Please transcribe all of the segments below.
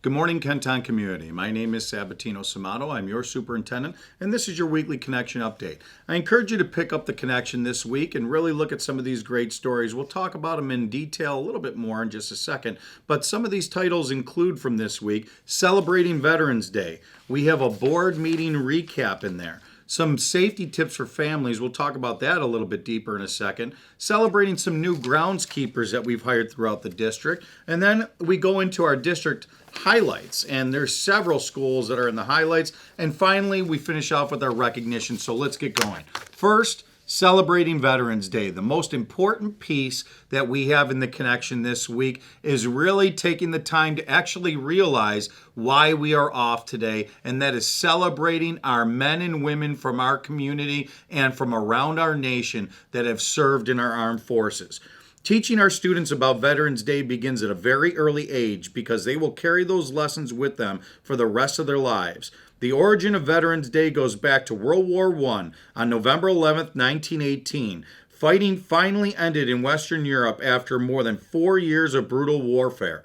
Good morning, Kenton community. My name is Sabatino Samato. I'm your superintendent, and this is your weekly Connection update. I encourage you to pick up the Connection this week and really look at some of these great stories. We'll talk about them in detail a little bit more in just a second, but some of these titles include from this week, Celebrating Veterans Day. We have a board meeting recap in there. Some safety tips for families. We'll talk about that a little bit deeper in a second. Celebrating some new groundskeepers that we've hired throughout the district. And then we go into our district highlights. And there's several schools that are in the highlights. And finally, we finish off with our recognition. So let's get going. First, celebrating Veterans Day. The most important piece that we have in the Connection this week is really taking the time to actually realize why we are off today, and that is celebrating our men and women from our community and from around our nation that have served in our armed forces. Teaching our students about Veterans Day begins at a very early age because they will carry those lessons with them for the rest of their lives. The origin of Veterans Day goes back to World War I on November 11th, 1918. Fighting finally ended in Western Europe after more than 4 years of brutal warfare.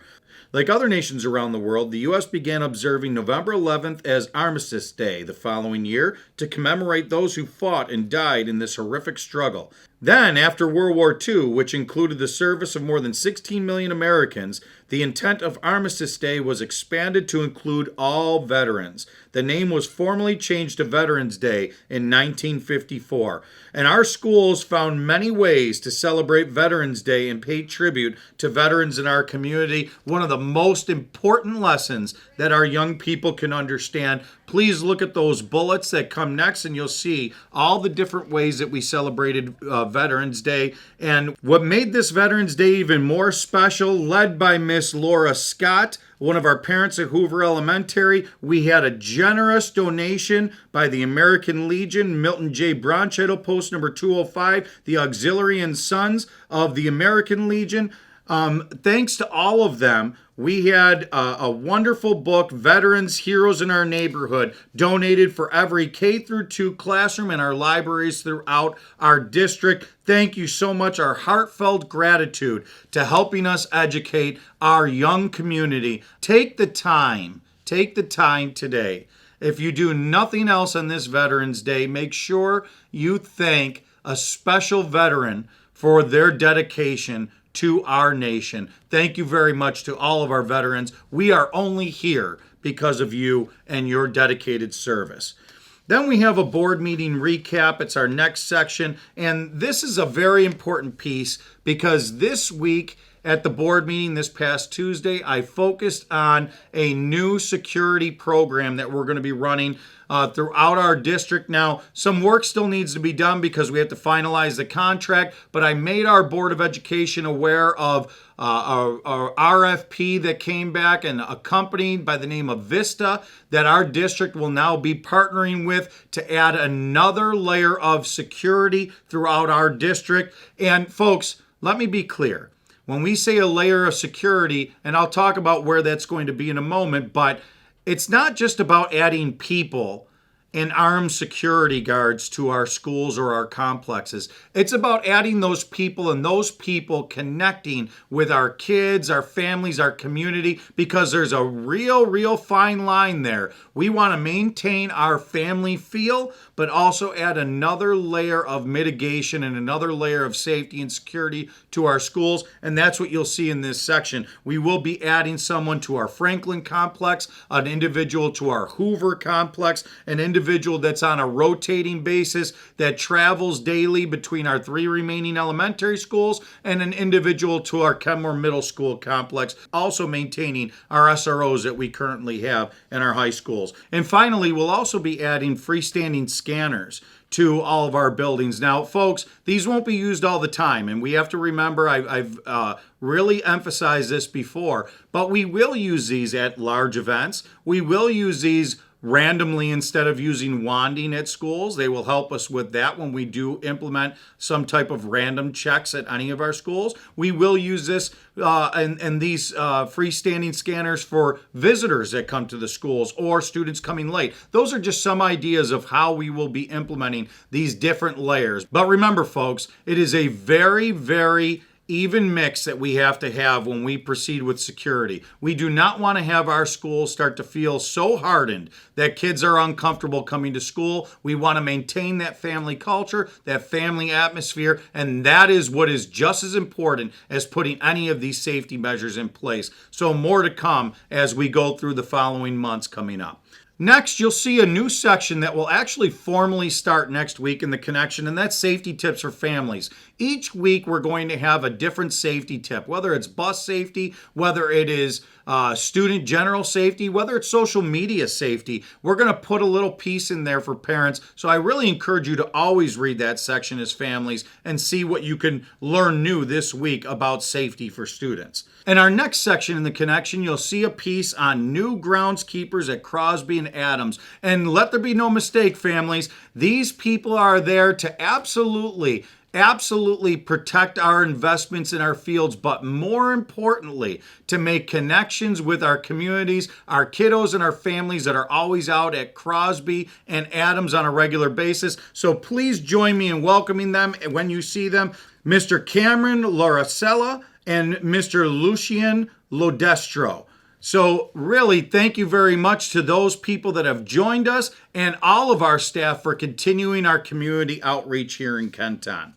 Like other nations around the world, the U.S. began observing November 11th as Armistice Day the following year to commemorate those who fought and died in this horrific struggle. Then, after World War II, which included the service of more than 16 million Americans, the intent of Armistice Day was expanded to include all veterans. The name was formally changed to Veterans Day in 1954. And our schools found many ways to celebrate Veterans Day and pay tribute to veterans in our community. One of the most important lessons that our young people can understand. Please look at those bullets that come next, and you'll see all the different ways that we celebrated Veterans Day. And what made this Veterans Day even more special, led by Miss Laura Scott, one of our parents at Hoover Elementary, we had a generous donation by the American Legion, Milton J. Bronchital, post number 205, the Auxiliary and Sons of the American Legion. Thanks to all of them, we had a wonderful book, Veterans Heroes in Our Neighborhood, donated for every K through 2 classroom in our libraries throughout our district. Thank you so much. Our heartfelt gratitude to helping us educate our young community. Take the time today. If you do nothing else on this Veterans Day, make sure you thank a special veteran for their dedication to our nation. Thank you very much to all of our veterans. We are only here because of you and your dedicated service. Then we have a board meeting recap. It's our next section. And this is a very important piece because this week at the board meeting this past Tuesday, I focused on a new security program that we're going to be running throughout our district. Now, some work still needs to be done because we have to finalize the contract, but I made our Board of Education aware of our RFP that came back, and a company by the name of Vista that our district will now be partnering with to add another layer of security throughout our district. And folks, let me be clear. When we say a layer of security, and I'll talk about where that's going to be in a moment, but it's not just about adding people and armed security guards to our schools or our complexes. It's about adding those people and those people connecting with our kids, our families, our community, because there's a real fine line there. We want to maintain our family feel, but also add another layer of mitigation and another layer of safety and security to our schools, and that's what you'll see in this section. We will be adding someone to our Franklin complex, an individual to our Hoover complex, an individual that's on a rotating basis that travels daily between our 3 remaining elementary schools, and an individual to our Kenmore Middle School complex, also maintaining our SROs that we currently have in our high schools. And finally, we'll also be adding freestanding scanners to all of our buildings. Now, folks, these won't be used all the time, and we have to remember, I've really emphasized this before, but we will use these at large events. We will use these randomly instead of using wanding at schools. They will help us with that when we do implement some type of random checks at any of our schools. We will use this and these freestanding scanners for visitors that come to the schools or students coming late. Those are just some ideas of how we will be implementing these different layers. But remember, folks, it is a very even mix that we have to have when we proceed with security. We do not want to have our schools start to feel so hardened that kids are uncomfortable coming to school. We want to maintain that family culture, that family atmosphere, and that is what is just as important as putting any of these safety measures in place. So more to come as we go through the following months coming up. Next, you'll see a new section that will actually formally start next week in the connection, and that's safety tips for families. Each week, we're going to have a different safety tip, whether it's bus safety, whether it is student general safety, whether it's social media safety. We're going to put a little piece in there for parents. So I really encourage you to always read that section as families and see what you can learn new this week about safety for students. In our next section in the connection, you'll see a piece on new groundskeepers at Crosby and Adams. And let there be no mistake, families, these people are there to absolutely protect our investments in our fields, but more importantly, to make connections with our communities, our kiddos and our families that are always out at Crosby and Adams on a regular basis. So please join me in welcoming them when you see them. Mr. Cameron Lauricella and Mr. Lucien Lodestro. So really, thank you very much to those people that have joined us and all of our staff for continuing our community outreach here in Kenton.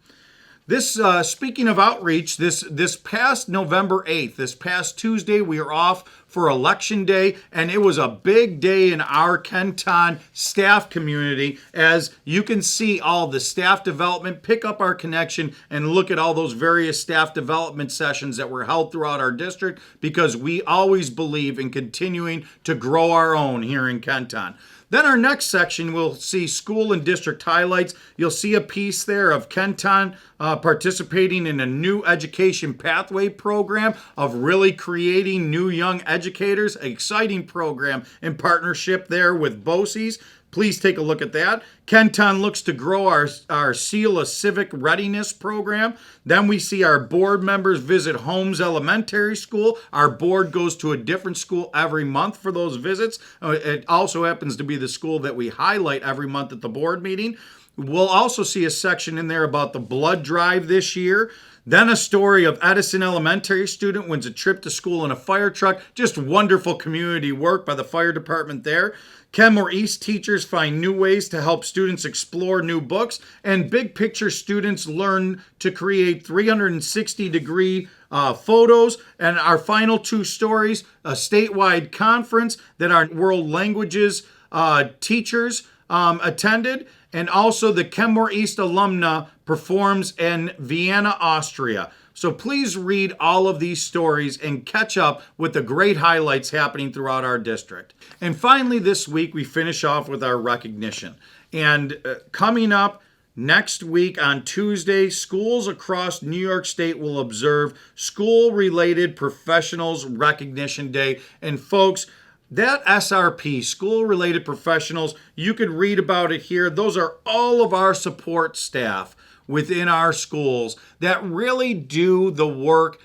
This, speaking of outreach, this past November 8th, this past Tuesday, we are off for Election Day, and it was a big day in our Kenton staff community. As you can see all the staff development, pick up our connection and look at all those various staff development sessions that were held throughout our district, because we always believe in continuing to grow our own here in Kenton. Then our next section, we'll see school and district highlights. You'll see a piece there of Kenton participating in a new education pathway program of really creating new young educators. An exciting program in partnership there with BOCES. Please take a look at that. Kenton looks to grow our Seal of Civic Readiness program. Then we see our board members visit Holmes Elementary School. Our board goes to a different school every month for those visits. It also happens to be the school that we highlight every month at the board meeting. We'll also see a section in there about the blood drive this year. Then a story of Edison Elementary student wins a trip to school in a fire truck. Just wonderful community work by the fire department there. Kenmore East teachers find new ways to help students explore new books, and big picture students learn to create 360-degree photos. And our final two stories, a statewide conference that our world languages teachers attended, and also the Kenmore East alumna performs in Vienna, Austria. So please read all of these stories and catch up with the great highlights happening throughout our district. And finally, this week, we finish off with our recognition. And coming up next week on Tuesday, schools across New York State will observe School-Related Professionals Recognition Day. And folks, that SRP, School-Related Professionals, you can read about it here. Those are all of our support staff within our schools that really do the work.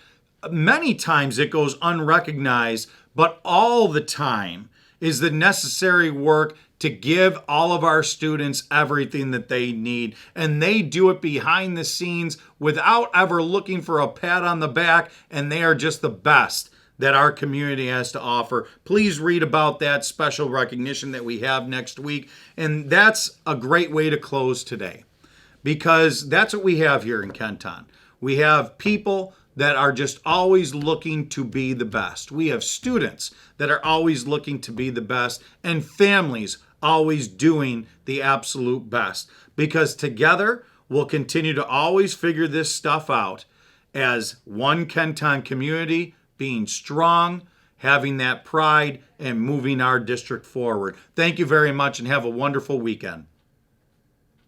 Many times it goes unrecognized, but all the time is the necessary work to give all of our students everything that they need. And they do it behind the scenes without ever looking for a pat on the back, and they are just the best that our community has to offer. Please read about that special recognition that we have next week. And that's a great way to close today, because that's what we have here in Kenton. We have people that are just always looking to be the best. We have students that are always looking to be the best, and families always doing the absolute best, because together we'll continue to always figure this stuff out as one Kenton community, being strong, having that pride, and moving our district forward. Thank you very much, and have a wonderful weekend.